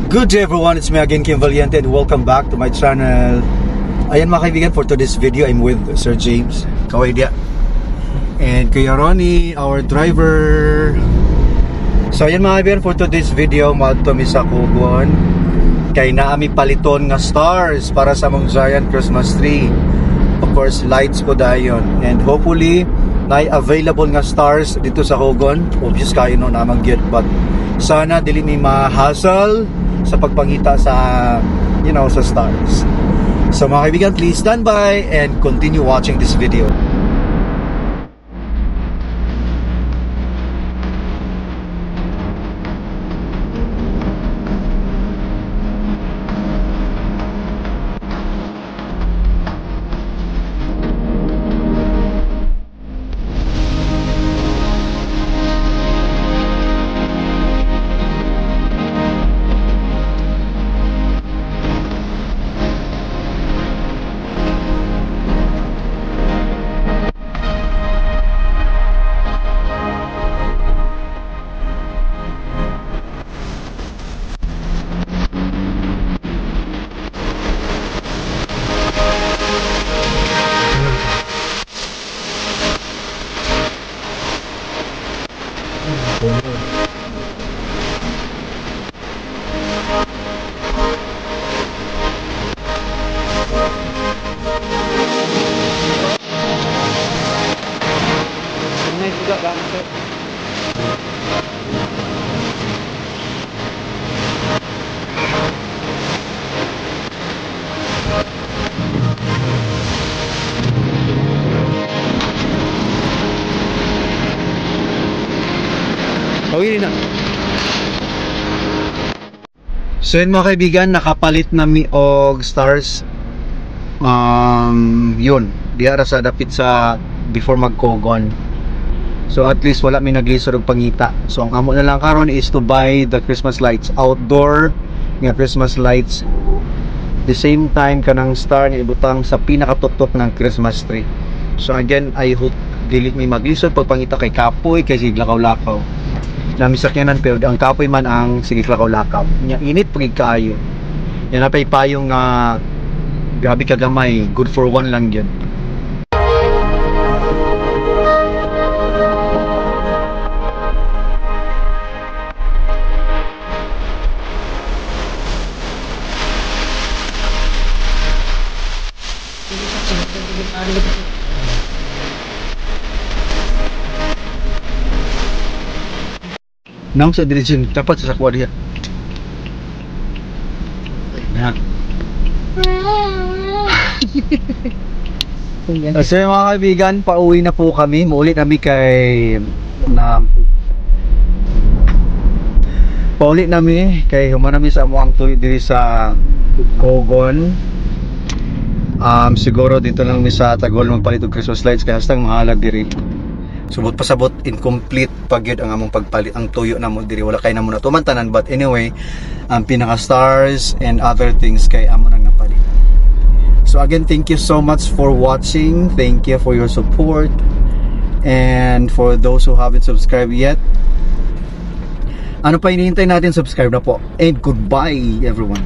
Good day everyone, it's me again, Kim Valiente, and welcome back to my channel. Ayan mga kaibigan, for today's video, I'm with Sir James Kawaidia and Kuya Ronnie, our driver. So ayan mga kaibigan, for today's video, maadto mi sa Kugon kay naami paliton nga stars para sa mong giant Christmas tree. Of course, lights po dayon, and hopefully na available nga stars dito sa Kugon. Obvious kayo no namang gyud, but sana dili ni ma-hassle sa pagpangita sa sa stars. So mga kaibigan, please stand by and continue watching this video. Okay na. So yun mga kaibigan, nakapalit na mi og stars. Yun, diara sa dapit sa before magkogon. So at least wala mi naglisod og pangita. So ang amo na lang karon is to buy the Christmas lights, outdoor nga Christmas lights. The same time kanang star nga ibutang sa pinakatutok ng Christmas tree. So again, I hope dili mi maglisod pag pangita kay kapoy kay siglakaw-lakaw. Nami sakyanan pero ang kapoy man ang sige lakaw-lakaw. Nya init pagig kaayo. Yan na payong grabe kagamay, good for one lang yan. Nang sa direction dapat sa sakwa dia. Nah. So mga kaibigan, pauwi na po kami. Muulit kami paulit nami kay humanami sa amuang tuyo diri sa Kugon. Siguro dito lang mi sa Tagol magpalit og Christmas lights kay hastang mahalag diri. Subot pasabot incomplete pagyud ang among pagpalit ang tuyo na mo diri, wala kay namo na tumantanan, but anyway ang pinaka stars and other things kay amo nang napalit. So again, thank you so much for watching, thank you for your support, and for those who haven't subscribed yet, ano pa hinihintay natin, subscribe na po, and goodbye everyone.